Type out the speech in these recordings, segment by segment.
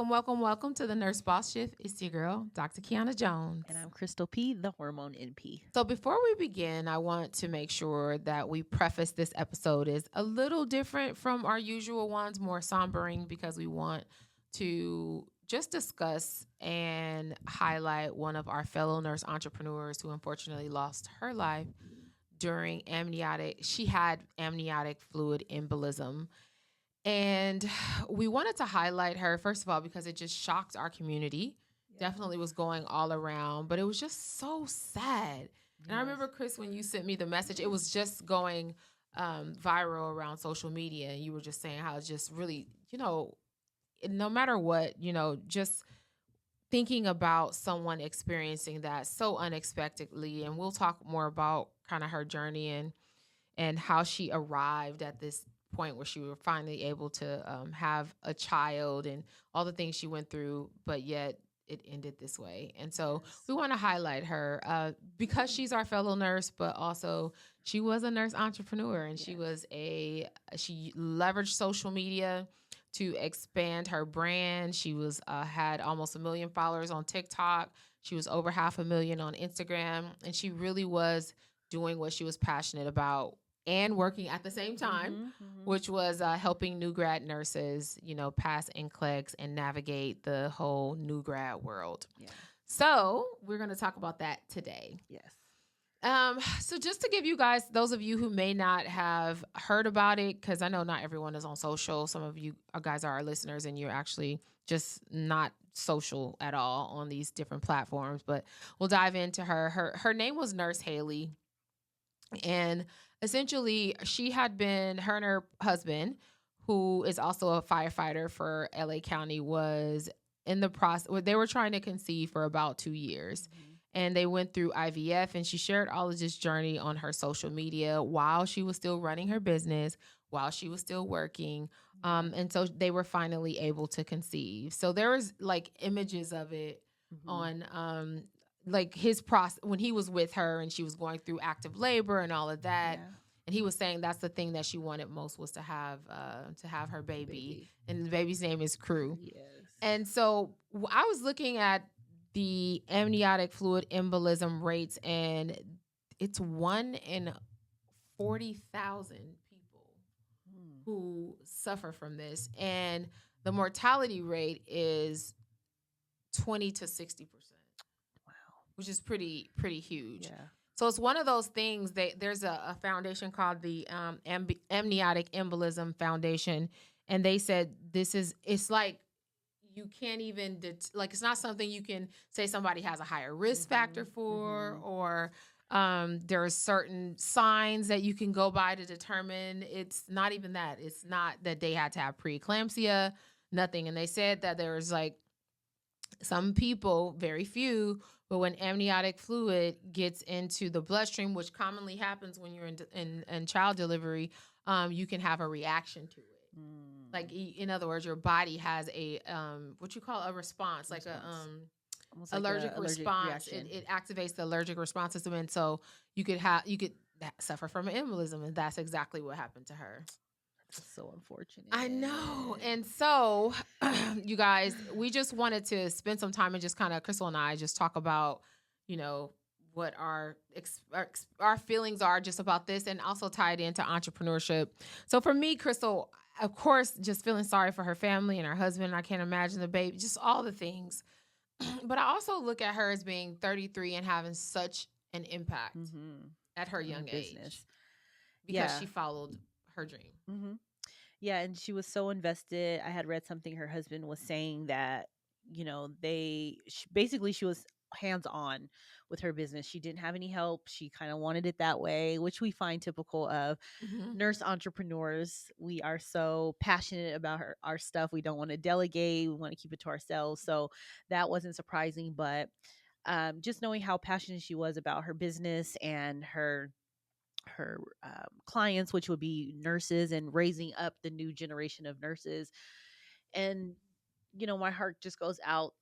welcome to the Nurse Boss Shift. It's your girl, Dr. Kiiyonna Jones. And I'm Christal P, the hormone NP. So before we begin, I want to make sure that we preface this episode is a little different from our usual ones, more sombering, because we want to just discuss and highlight one of our fellow nurse entrepreneurs who unfortunately lost her life during amniotic. She had amniotic fluid embolism. And we wanted to highlight her, first of all, because it just shocked our community. Yeah. Definitely was going all around, but it was just so sad. And I remember, Chris, when you sent me the message, it was just going viral around social media. And you were just saying how it's just really, no matter what, just thinking about someone experiencing that so unexpectedly. And we'll talk more about kind of her journey and how she arrived at this point where she was finally able to have a child and all the things she went through, but yet it ended this way. And so we want to highlight her because she's our fellow nurse, but also she was a nurse entrepreneur, and she leveraged social media to expand her brand. She was had almost 1 million followers on TikTok. She was over 500,000 on Instagram, and she really was doing what she was passionate about and working at the same time, which was helping new grad nurses, pass NCLEX and navigate the whole new grad world. Yeah. So we're going to talk about that today. Yes. So just to give you guys, those of you who may not have heard about it, because I know not everyone is on social. Some of you guys are our listeners, and you're actually just not social at all on these different platforms. But we'll dive into her. Her name was Nurse Hailey. And essentially, she had been, her and her husband, who is also a firefighter for LA County, was in the process, they were trying to conceive for about 2 years. And they went through IVF, and she shared all of this journey on her social media while she was still running her business, while she was still working. And so they were finally able to conceive. So there was like images of it on like his process when he was with her and she was going through active labor and all of that. Yeah. And he was saying that's the thing that she wanted most, was to have her baby. And the baby's name is Crew. Yes. And so I was looking at the amniotic fluid embolism rates, and it's 1 in 40,000 people who suffer from this. And the mortality rate is 20 to 60%. Which is pretty huge. Yeah. So it's one of those things that there's a foundation called the Amniotic Embolism Foundation, and they said it's like you can't even it's not something you can say somebody has a higher risk factor for, or there are certain signs that you can go by to determine. It's not even that. It's not that they had to have preeclampsia, nothing. And they said that there's like some people, very few, but when amniotic fluid gets into the bloodstream, which commonly happens when you're in child delivery, you can have a reaction to it. Like, in other words, your body has a what you call a response, like a allergic response. It activates the allergic response system, and so you could suffer from an embolism, and that's exactly what happened to her. That's so unfortunate. I know. And so, you guys, we just wanted to spend some time and just kind of, Christal and I, just talk about, what our feelings are just about this, and also tie it into entrepreneurship. So for me, Christal, of course, just feeling sorry for her family and her husband. I can't imagine the baby, just all the things. But I also look at her as being 33 and having such an impact at her young age, because she followed her dream. Yeah, and she was so invested. I had read something her husband was saying that, basically she was hands-on with her business. She didn't have any help. She kind of wanted it that way, which we find typical of nurse entrepreneurs. We are so passionate about our stuff. We don't want to delegate. We want to keep it to ourselves. So that wasn't surprising, but just knowing how passionate she was about her business and her clients, which would be nurses, and raising up the new generation of nurses. And, my heart just goes out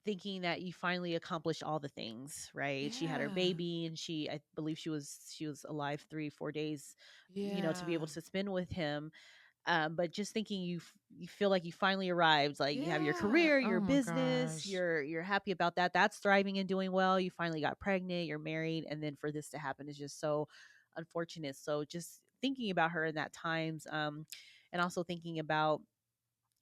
thinking that you finally accomplished all the things, right? Yeah. She had her baby, and I believe she was alive 3-4 days, to be able to spend with him. But just thinking you feel like you finally arrived, like you have your Yeah. career, Oh your my business, gosh. you're happy about that. That's thriving and doing well. You finally got pregnant, you're married, and then for this to happen is just so unfortunate. So just thinking about her in that times, and also thinking about,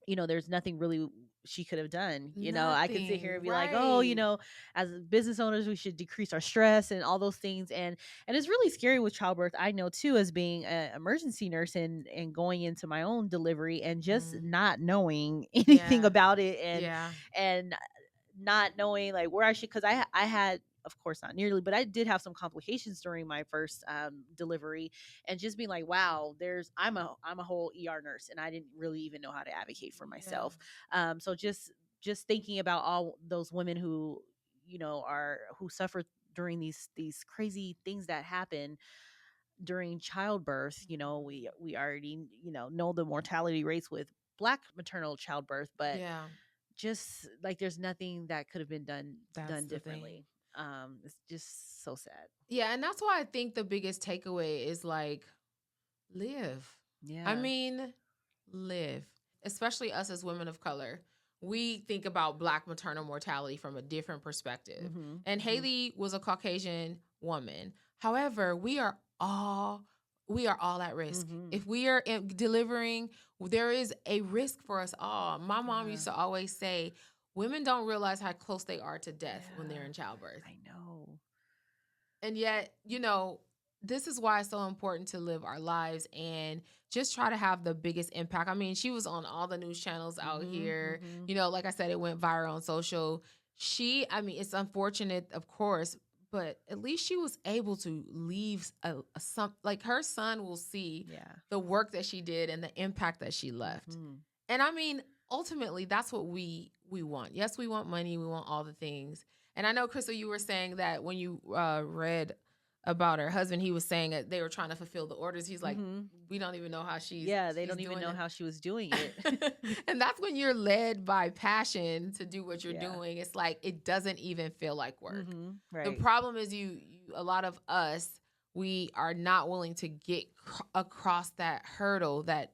there's nothing really she could have done. I could sit here Nothing. and be like, oh, Right. as business owners, we should decrease our stress and all those things. And it's really scary with childbirth. I know too, as being an emergency nurse and going into my own delivery and just Mhm. not knowing anything Yeah. about it, Yeah. and not knowing like where I should, because I had, of course not nearly, but I did have some complications during my first delivery, and just being like, wow, I'm a whole ER nurse, and I didn't really even know how to advocate for Yeah. myself. So just thinking about all those women who who suffer during these crazy things that happen during childbirth. We already know the mortality rates with Black maternal childbirth, but Yeah. just like there's nothing that could have been That's done the thing. differently. It's just so sad. Yeah, and that's why I think the biggest takeaway is like live. I Yeah. mean, live. Especially us as women of color. We think about Black maternal mortality from a different perspective. Mm-hmm. And Mm-hmm. Hailey was a Caucasian woman. However, we are all at risk. Mm-hmm. If we are delivering, there is a risk for us all. My mom Yeah. used to always say, women don't realize how close they are to death when they're Yeah. in childbirth. I know. And yet, this is why it's so important to live our lives and just try to have the biggest impact. I mean, she was on all the news channels out Mm-hmm. here. Mm-hmm. Like I said, it went viral on social. I mean, it's unfortunate, of course, but at least she was able to leave like her son will see Yeah. the work that she did and the impact that she left. Mm-hmm. And I mean, ultimately, that's what we want. Yes, we want money, we want all the things. And I know, Crystal, you were saying that when you read about her husband, he was saying that they were trying to fulfill the orders. He's like, Mm-hmm. we don't even know how she's Yeah, they she's don't even doing know it. how she was doing it. And that's when you're led by passion to do what you're Yeah. doing. It's like it doesn't even feel like work. Mm-hmm. The Right. problem is a lot of us, we are not willing to get across that hurdle that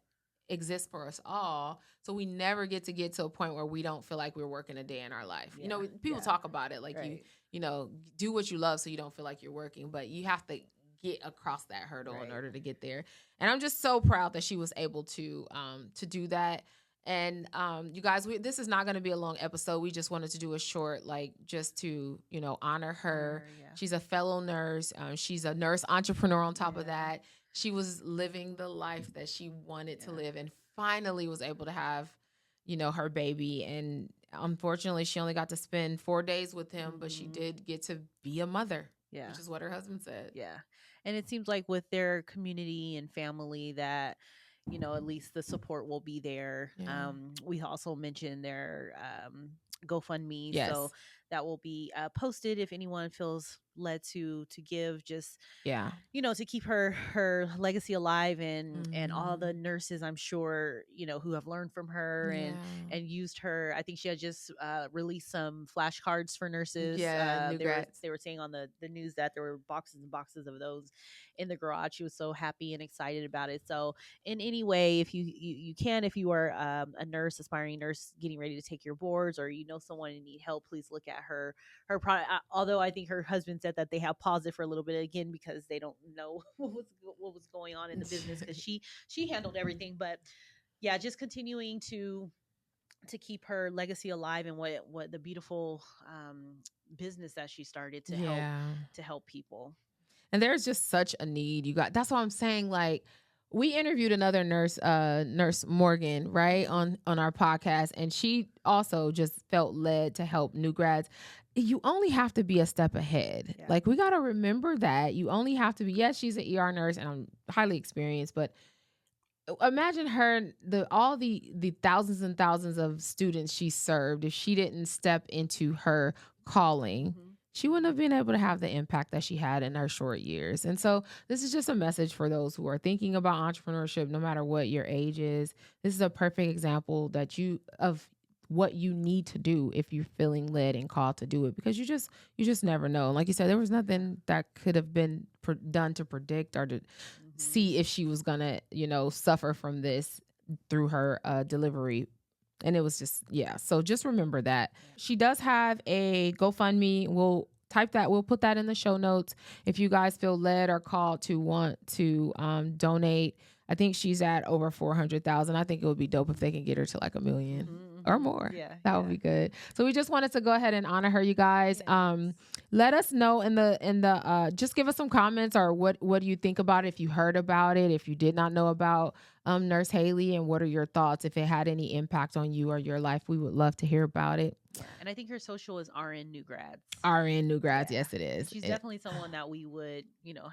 exists for us all. So we never get to a point where we don't feel like we're working a day in our life. Yeah. People Yeah. talk about it like Right. do what you love so you don't feel like you're working, but you have to get across that hurdle in Right. order to get there. And I'm just so proud that she was able to do that. And you guys, this is not going to be a long episode. We just wanted to do a short, like, just to honor her. Yeah. She's a fellow nurse. She's a nurse entrepreneur on top of Yeah. that. She was living the life that she wanted to Yeah. live, and finally was able to have her baby. And unfortunately, she only got to spend 4 days with him, but she Mhm. did get to be a mother, Yeah. which is what her husband said. Yeah. And it seems like with their community and family that, at least the support will be there. Yeah. We also mentioned their GoFundMe. Yes. So that will be posted if anyone feels led to give, just Yeah. to keep her legacy alive, and all the Mhm. nurses, I'm sure, who have learned from her Yeah. and used her. I think she had just released some flashcards for nurses. Yeah, new grads. They were saying on the news that there were boxes and boxes of those in the garage. She was so happy and excited about it. So in any way, if you can, if you are a nurse, aspiring nurse, getting ready to take your boards, or someone in need help, please look at her product. Although I think her husband said that they have paused it for a little bit again because they don't know what was going on in the business, because she handled everything. But yeah, just continuing to keep her legacy alive, and what the beautiful business that she started to help people. And there's just such a need. That's what I'm saying. Like, we interviewed another nurse, Nurse Morgan, right, on our podcast, and she also just felt led to help new grads. You only have to be a step ahead. Yeah. Like, we got to remember that you only have to be. Yes, she's an ER nurse, and I'm highly experienced, but imagine her, all the thousands and thousands of students she served. If she didn't step into her calling, she wouldn't have been able to have the impact that she had in her short years. And so this is just a message for those who are thinking about entrepreneurship, no matter what your age is. This is a perfect example of what you need to do if you're feeling led and called to do it, because you just never know. And like you said, there was nothing that could have been done to predict or to see if she was gonna, suffer from this through her delivery. And it was just, yeah. So just remember that. She does have a GoFundMe. We'll type that. We'll put that in the show notes if you guys feel led or called to want to donate. I think she's at over 400,000. I think it would be dope if they can get her to like 1 million or more. Yeah, that would be good. So we just wanted to go ahead and honor her, you guys. Yes. Let us know in the just give us some comments, or what do you think about it, if you heard about it, if you did not know about Nurse Hailey, and what are your thoughts, if it had any impact on you or your life. We would love to hear about it. Yeah. And I think her social is RN New Grads. RN New Grads, yes, it is. And she's definitely someone that we would,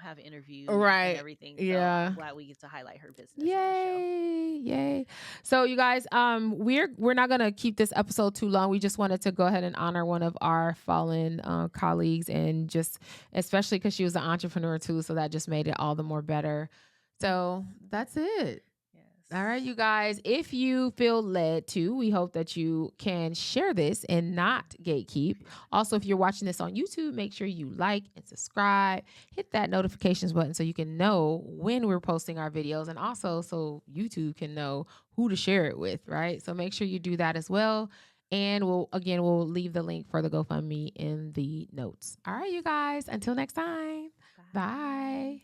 have interviewed, right, and everything. So yeah, I'm glad we get to highlight her business. Yay. So you guys, we're not gonna keep this episode too long. We just wanted to go ahead and honor one of our fallen colleagues, and just especially because she was an entrepreneur too, so that just made it all the more better. So that's it. All right, you guys, if you feel led to, we hope that you can share this and not gatekeep. Also, if you're watching this on YouTube, make sure you like and subscribe, hit that notifications button so you can know when we're posting our videos, and also so YouTube can know who to share it with, right? So make sure you do that as well. And we'll leave the link for the GoFundMe in the notes. All right, you guys, until next time. Bye.